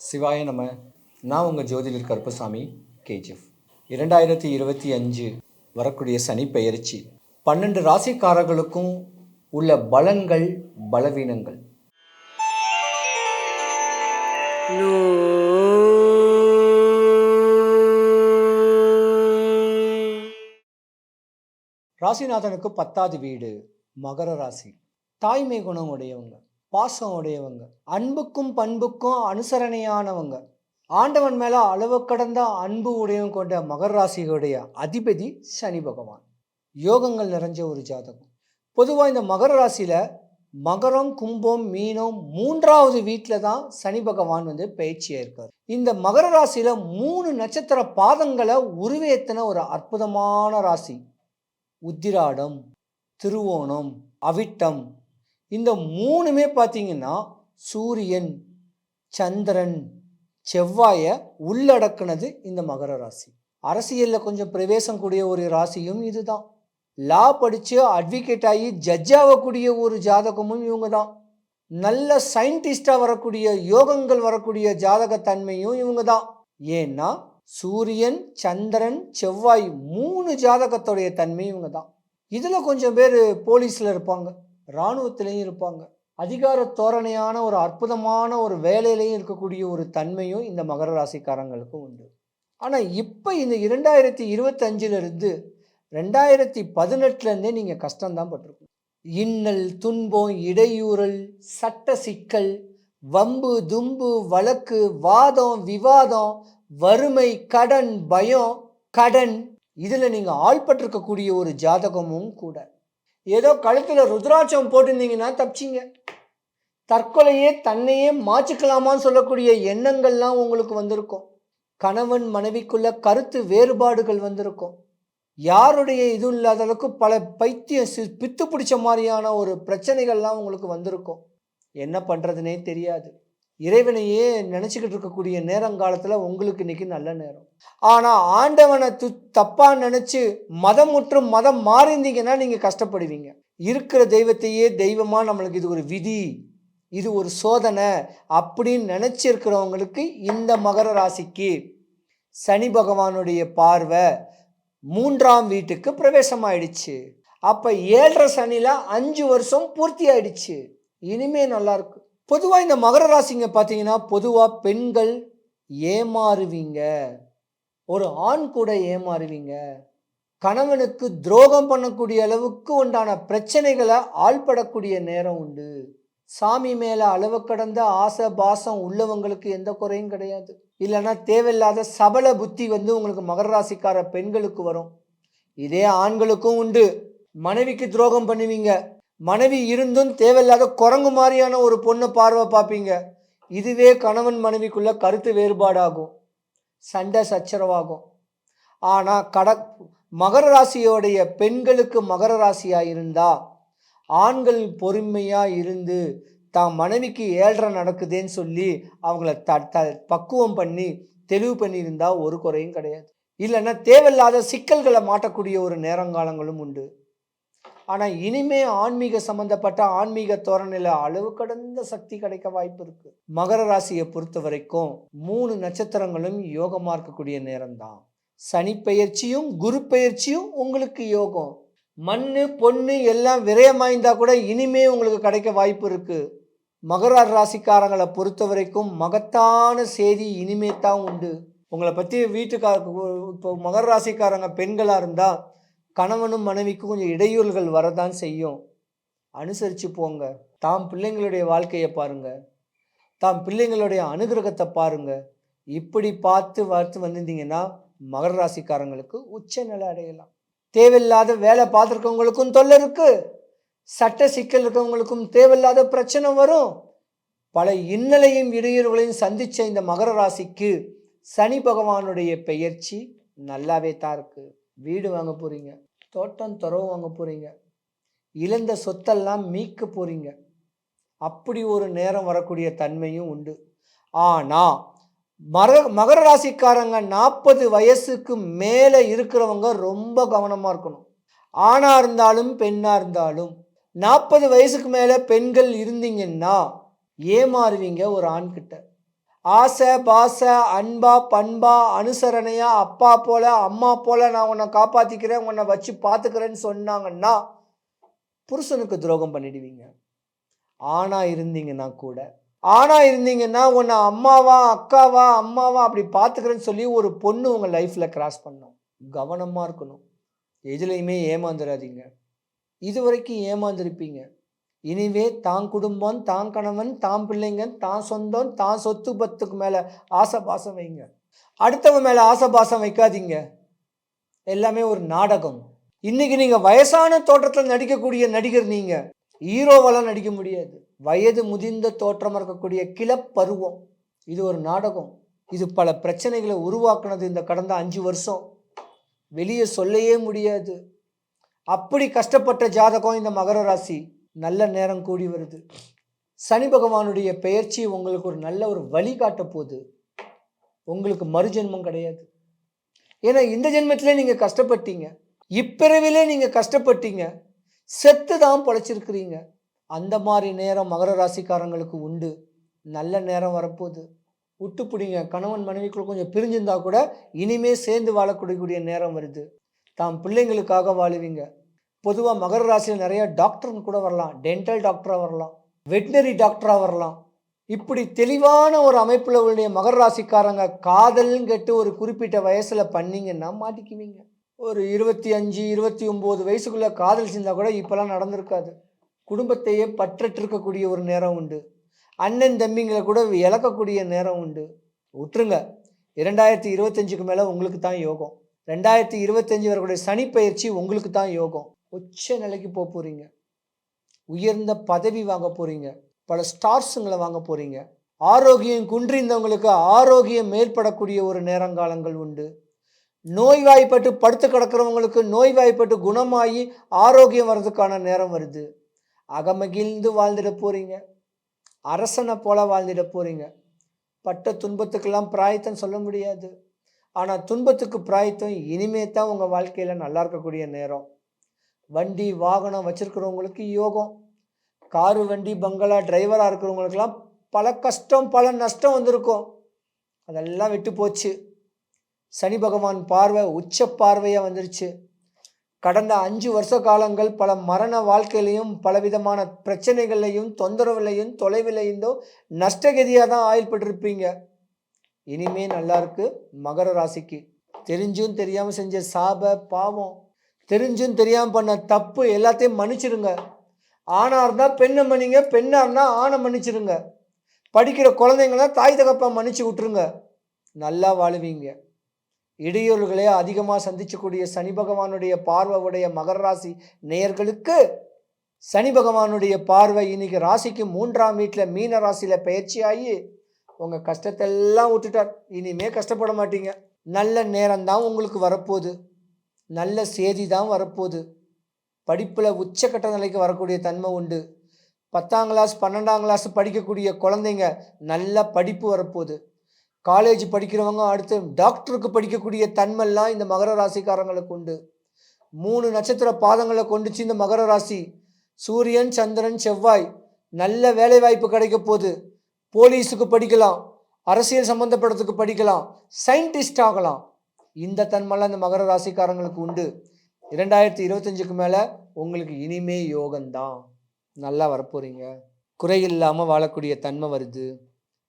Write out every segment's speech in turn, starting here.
சிவாய நம. நான் உங்கள் ஜோதிடர் கருப்பசாமி கேஜிஎஃப். 2025 வரக்கூடிய சனி பெயர்ச்சி 12 ராசிக்காரர்களுக்கும் உள்ள பலன்கள் பலவீனங்கள். ராசிநாதனுக்கு 10வது வீடு மகர ராசி. தாய்மை குணம் உடையவங்க, பாசம் உடையவங்க, அன்புக்கும் பண்புக்கும் அனுசரணையானவங்க, ஆண்டவன் மேல அளவு கடந்த அன்பு உடையவங்க கொண்ட மகர ராசியுடைய அதிபதி சனி பகவான். யோகங்கள் நிறைஞ்ச ஒரு ஜாதகம். பொதுவாக இந்த மகர ராசியில மகரம், கும்பம், மீனம் 3வது வீட்டில் தான் சனி பகவான் பயிற்சியாக இருக்கார். இந்த மகர ராசியில 3 நட்சத்திர பாதங்களை உருவேத்தின ஒரு அற்புதமான ராசி. உத்திராடம், திருவோணம், அவிட்டம். இந்த 3மே பார்த்தீங்கன்னா சூரியன், சந்திரன், செவ்வாயை உள்ளடக்குனது இந்த மகர ராசி. அரசியலில் கொஞ்சம் பிரவேசம் கூடிய ஒரு ராசியும் இதுதான். லா படித்து அட்வொகேட் ஆகி ஜட்ஜ் ஆகக்கூடிய ஒரு ஜாதகமும் இவங்க தான். நல்ல சயின்டிஸ்டாக வரக்கூடிய யோகங்கள் வரக்கூடிய ஜாதகத்தன்மையும் இவங்க தான். ஏன்னா சூரியன், சந்திரன், செவ்வாய் 3 ஜாதகத்துடைய தன்மை இவங்க தான். இதில் கொஞ்சம் பேர் போலீஸில் இருப்பாங்க, இராணுவத்திலையும் இருப்பாங்க, அதிகார தோரணையான ஒரு அற்புதமான ஒரு வேலையிலையும் இருக்கக்கூடிய ஒரு தன்மையும் இந்த மகர ராசிக்காரங்களுக்கு உண்டு. ஆனால் இப்போ இந்த 2025 2018 நீங்கள் கஷ்டம்தான் பட்டிருக்கணும். இன்னல், துன்பம், இடையூறல், சட்ட சிக்கல், வம்பு, தும்பு, வழக்கு, வாதம், விவாதம், வறுமை, கடன், பயம், கடன், இதில் நீங்கள் ஆள்பட்டிருக்கக்கூடிய ஒரு ஜாதகமும் கூட. ஏதோ கழுத்தில் ருத்ராட்சம் போட்டிருந்தீங்கன்னா தப்பிச்சிங்க. தற்கொலையே தன்னையே மாற்றிக்கலாமான்னு சொல்லக்கூடிய எண்ணங்கள்லாம் உங்களுக்கு வந்திருக்கும். கணவன் மனைவிக்குள்ள கருத்து வேறுபாடுகள் வந்திருக்கும். யாருடைய இதுவும் இல்லாத அளவுக்கு பல பித்து பிடிச்ச மாதிரியான ஒரு பிரச்சனைகள்லாம் உங்களுக்கு வந்திருக்கும். என்ன பண்ணுறதுனே தெரியாது. இறைவனையே நினச்சிக்கிட்டு இருக்கக்கூடிய நேரங்காலத்தில் உங்களுக்கு இன்றைக்கி நல்ல நேரம். ஆனால் ஆண்டவனை தப்பாக நினச்சி மதம் மாறிந்தீங்கன்னா நீங்கள் கஷ்டப்படுவீங்க. இருக்கிற தெய்வத்தையே தெய்வமாக நம்மளுக்கு இது ஒரு விதி, இது ஒரு சோதனை அப்படின்னு நினச்சிருக்கிறவங்களுக்கு இந்த மகர ராசிக்கு சனி பகவானுடைய பார்வை 3ஆம் வீட்டுக்கு பிரவேசமாயிடுச்சு. அப்போ 7.5 சனியில் 5 வருஷம் பூர்த்தி ஆயிடுச்சு. இனிமே நல்லா இருக்கு. பொதுவாக இந்த மகர ராசிங்க பார்த்தீங்கன்னா பொதுவாக பெண்கள் ஏமாறுவீங்க, ஒரு ஆண் கூட ஏமாறுவீங்க, கணவனுக்கு துரோகம் பண்ணக்கூடிய அளவுக்கு உண்டான பிரச்சனைகளை ஆள்படக்கூடிய நேரம் உண்டு. சாமி மேலே அளவு கடந்த ஆசை பாசம் உள்ளவங்களுக்கு எந்த குறையும் கிடையாது. இல்லைன்னா தேவையில்லாத சபல புத்தி உங்களுக்கு மகர ராசிக்கார பெண்களுக்கு வரும். இதே ஆண்களுக்கும் உண்டு. மனைவிக்கு துரோகம் பண்ணுவீங்க, மனைவி இருந்தும் தேவையில்லாத குரங்கு மாதிரியான ஒரு பொண்ணை பார்வை பார்ப்பீங்க. இதுவே கணவன் மனைவிக்குள்ள கருத்து வேறுபாடாகும், சண்டை சச்சரவாகும். ஆனால் மகர ராசியோடைய பெண்களுக்கு மகர ராசியாக இருந்தால் ஆண்கள் பொறுமையாக இருந்து தான் மனைவிக்கு 7.5 நடக்குதுன்னு சொல்லி அவங்கள பக்குவம் பண்ணி தெளிவு பண்ணியிருந்தால் ஒரு குறையும் கிடையாது. இல்லைன்னா தேவையில்லாத சிக்கல்களை மாட்டக்கூடிய ஒரு நேரங்காலங்களும் உண்டு. ஆனால் இனிமே ஆன்மீக சம்பந்தப்பட்ட ஆன்மீக தோரணையில் அளவு கடந்த சக்தி கிடைக்க வாய்ப்பு இருக்குது. மகர ராசியை பொறுத்த வரைக்கும் 3 நட்சத்திரங்களும் யோகமாக இருக்கக்கூடிய நேரம்தான். சனி பெயர்ச்சியும் குரு பெயர்ச்சியும் உங்களுக்கு யோகம். மண்ணு பொண்ணு எல்லாம் விரயமாய்ந்தா கூட இனிமே உங்களுக்கு கிடைக்க வாய்ப்பு இருக்குது. மகர ராசிக்காரங்களை பொறுத்த வரைக்கும் மகத்தான செய்தி இனிமே தான் உண்டு. உங்களை பற்றி இப்போ மகர ராசிக்காரங்க பெண்களாக இருந்தால் கணவனும் மனைவிக்கும் கொஞ்சம் இடையூறுகள் வரதான் செய்யும். அனுசரித்து போங்க. தாம் பிள்ளைங்களுடைய வாழ்க்கையை பாருங்கள், தாம் பிள்ளைங்களுடைய அனுகிரகத்தை பாருங்கள். இப்படி பார்த்து வந்திருந்தீங்கன்னா மகர ராசிக்காரங்களுக்கு உச்ச நிலை அடையலாம். தேவையில்லாத வேலை பார்த்துருக்கவங்களுக்கும் தொல்லை இருக்குது, சட்ட சிக்கல் இருக்கவங்களுக்கும் தேவையில்லாத பிரச்சனை வரும். பல இன்னலையும் இடையூறுகளையும் சந்தித்த இந்த மகர ராசிக்கு சனி பகவானுடைய பெயர்ச்சி நல்லாவே தான் இருக்குது. வீடு வாங்க போகிறீங்க, தோட்டம் துறவு வாங்க போகிறீங்க, இழந்த சொத்தெல்லாம் மீட்க போகிறீங்க. அப்படி ஒரு நேரம் வரக்கூடிய தன்மையும் உண்டு. ஆனால் மகர ராசிக்காரங்க 40 வயசுக்கு மேலே இருக்கிறவங்க ரொம்ப கவனமாக இருக்கணும். ஆணாக இருந்தாலும் பெண்ணாக இருந்தாலும் 40 வயசுக்கு மேலே பெண்கள் இருந்தீங்கன்னா ஏமாறுவீங்க ஒரு ஆண்கிட்ட. ஆசை பாசை அன்பா பண்பா அனுசரணையா அப்பா போல அம்மா போல நான் உன்னை காப்பாற்றிக்கிறேன் உன்னை வச்சு பார்த்துக்கிறேன்னு சொன்னாங்கன்னா புருஷனுக்கு துரோகம் பண்ணிடுவீங்க. ஆணா இருந்தீங்கன்னா உன்னை அம்மாவா அக்காவா அம்மாவா அப்படி பார்த்துக்கிறேன்னு சொல்லி ஒரு பொண்ணு உங்கள் லைஃப்பில் கிராஸ் பண்ணும். கவனமாக இருக்கணும். எதுலையுமே ஏமாந்துடாதீங்க. இதுவரைக்கும் ஏமாந்துருப்பீங்க. இனிவே தான் குடும்பம் தான் கணவன் தான் பிள்ளைங்க தான் சொந்தம் தான் சொத்து பத்துக்கு மேலே ஆசை பாசம் வைங்க. அடுத்தவங்க மேலே ஆசை பாசம் வைக்காதீங்க. எல்லாமே ஒரு நாடகம். இன்னைக்கு நீங்கள் வயசான தோற்றத்தில் நடிக்கக்கூடிய நடிகர். நீங்கள் ஹீரோவெல்லாம் நடிக்க முடியாது. வயது முதிர்ந்த தோற்றம் இருக்கக்கூடிய கிளப்பருவம். இது ஒரு நாடகம். இது பல பிரச்சனைகளை உருவாக்குனது இந்த கடந்த 5 வருஷம். வெளியே சொல்லவே முடியாது. அப்படி கஷ்டப்பட்ட ஜாதகம் இந்த மகர ராசி. நல்ல நேரம் கூடி வருது. சனி பகவானுடைய பெயர்ச்சி உங்களுக்கு ஒரு நல்ல ஒரு வழிகாட்ட போகுது. உங்களுக்கு மறுஜென்மம் கிடையாது. ஏன்னா இந்த ஜென்மத்திலே நீங்கள் கஷ்டப்பட்டீங்க, இப்பிறவிலே நீங்கள் கஷ்டப்பட்டீங்க, செத்து தான் பொழைச்சிருக்கிறீங்க. அந்த மாதிரி நேரம் மகர ராசிக்காரங்களுக்கு உண்டு. நல்ல நேரம் வரப்போகுது. விட்டு பிடிங்க. கணவன் மனைவிக்குள்ள கொஞ்சம் பிரிஞ்சிருந்தா கூட இனிமே சேர்ந்து வாழக்கூடிய நேரம் வருது. தாம் பிள்ளைங்களுக்காக வாழுவீங்க. பொதுவாக மகர ராசியில் நிறைய டாக்டர்னு கூட வரலாம். டென்டல் டாக்டராக வரலாம், வெட்டினரி டாக்டராக வரலாம். இப்படி தெளிவான ஒரு அமைப்பில் உள்ள மகர ராசிக்காரங்க காதல்னு கேட்டு ஒரு குறிப்பிட்ட வயசில் பண்ணிங்கன்னா மாட்டிக்குவீங்க. ஒரு 25 29 வயசுக்குள்ளே காதல் செஞ்சால் கூட இப்போலாம் நடந்திருக்காது. குடும்பத்தையே பற்றற்று இருக்கக்கூடிய ஒரு நேரம் உண்டு. அண்ணன் தம்பிங்களை கூட இழக்கக்கூடிய நேரம் உண்டு. விட்டுருங்க. 2025க்கு மேலே உங்களுக்கு தான் யோகம். 2025 வரக்கூடிய சனி பயிற்சி உங்களுக்கு தான் யோகம். உச்ச நிலைக்கு போக போகிறீங்க. உயர்ந்த பதவி வாங்க போகிறீங்க. பல ஸ்டார்ஸுங்களை வாங்க போகிறீங்க. ஆரோக்கியம் குன்றிருந்தவங்களுக்கு ஆரோக்கியம் மேற்படக்கூடிய ஒரு நேரங்காலங்கள் உண்டு. நோய்வாய்ப்பட்டு படுத்து கிடக்கிறவங்களுக்கு நோய்வாய்ப்பட்டு குணமாகி ஆரோக்கியம் வர்றதுக்கான நேரம் வருது. அகமகிழ்ந்து வாழ்ந்துட போகிறீங்க. அரசனை போல வாழ்ந்துட போகிறீங்க. பட்ட துன்பத்துக்கெல்லாம் பிராயத்தம் சொல்ல முடியாது. ஆனால் துன்பத்துக்கு பிராயத்தம் இனிமே தான் உங்கள் வாழ்க்கையில் நல்லா இருக்கக்கூடிய நேரம். வண்டி வாகனம் வச்சுருக்கிறவங்களுக்கு யோகம். காரு வண்டி பங்களா டிரைவராக இருக்கிறவங்களுக்கெல்லாம் பல கஷ்டம் பல நஷ்டம் வந்திருக்கும். அதெல்லாம் விட்டு போச்சு. சனி பகவான் பார்வை உச்ச பார்வையாக வந்துருச்சு. கடந்த 5 வருஷ காலங்கள் பல மரண வாழ்க்கையிலையும் பலவிதமான பிரச்சனைகள்லையும் தொந்தரவுலையும் தொலைவிலையும் நஷ்டகதியாக தான் ஆயுள்பட்டிருப்பீங்க. இனிமே நல்லா இருக்கு மகர ராசிக்கு. தெரிஞ்சும் தெரியாமல் செஞ்ச சாப பாவம், தெரிஞ்சும் தெரியாமல் பண்ண தப்பு எல்லாத்தையும் மன்னிச்சிருங்க. ஆணாக இருந்தால் பெண்ணை மன்னிங்க, பெண்ணாக இருந்தால் ஆணை மன்னிச்சிருங்க. படிக்கிற குழந்தைங்களாம் தாய் தகப்பா மன்னிச்சு விட்டுருங்க. நல்லா வாழுவீங்க. இடையூறுகளே அதிகமாக சந்திச்சக்கூடிய சனி பகவானுடைய பார்வை உடைய மகர ராசி நேயர்களுக்கு சனி பகவானுடைய பார்வை இன்னைக்கு ராசிக்கு 3ஆம் வீட்டில் மீன ராசியில் பயிற்சியாகி உங்கள் கஷ்டத்தெல்லாம் விட்டுட்டார். இனிமே கஷ்டப்பட மாட்டீங்க. நல்ல நேரம்தான் உங்களுக்கு வரப்போகுது. நல்ல செய்தி தான் வரப்போகுது. படிப்பில் உச்சக்கட்ட நிலைக்கு வரக்கூடிய தன்மை உண்டு. 10ஆம் கிளாஸ் 12ஆம் கிளாஸ் படிக்கக்கூடிய குழந்தைங்க நல்ல படிப்பு வரப்போகுது. காலேஜ் படிக்கிறவங்க அடுத்து டாக்டருக்கு படிக்கக்கூடிய தன்மைலாம் இந்த மகர ராசிக்காரங்களுக்கு உண்டு. 3 நட்சத்திர பாதங்களை கொண்டுச்சு இந்த மகர ராசி. சூரியன் சந்திரன் செவ்வாய். நல்ல வேலை வாய்ப்பு கிடைக்க போகுது. போலீஸுக்கு படிக்கலாம், அரசியல் சம்பந்தப்படத்துக்கு படிக்கலாம், சயின்டிஸ்ட் ஆகலாம். இந்த தன்மைலாம் இந்த மகர ராசிக்காரங்களுக்கு உண்டு. 2025க்கு மேலே உங்களுக்கு இனிமே யோகம்தான். நல்லா வரப்போகிறீங்க. குறையில்லாமல் வாழக்கூடிய தன்மை வருது.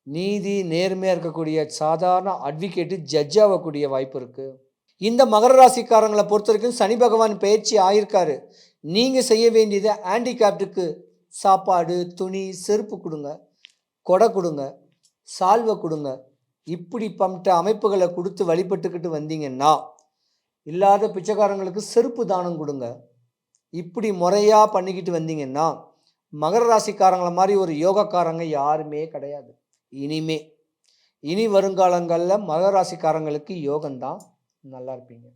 நீதி நேர்மையாக இருக்கக்கூடிய சாதாரண அட்வொகேட்டு ஜட்ஜ் ஆகக்கூடிய வாய்ப்பு இருக்குது. இந்த மகர ராசிக்காரங்களை பொறுத்த வரைக்கும் சனி பகவான் பயிற்சி ஆகியிருக்காரு. நீங்கள் செய்ய வேண்டியது ஹேண்டிகேப்டுக்கு சாப்பாடு, துணி, செருப்பு கொடுங்க, கொடை கொடுங்க, சால்வை கொடுங்க. இப்படி பட்ட அமைப்புகளை கொடுத்து வழிபட்டுக்கிட்டு வந்தீங்கன்னா, இல்லாத பிச்சைக்காரங்களுக்கு செருப்பு தானம் கொடுங்க. இப்படி முறையாக பண்ணிக்கிட்டு வந்தீங்கன்னா மகர ராசிக்காரங்களை மாதிரி ஒரு யோகக்காரங்க யாருமே கிடையாது. இனி வருங்காலங்களில் மகர ராசிக்காரங்களுக்கு யோகம்தான். நல்லா இருப்பீங்க.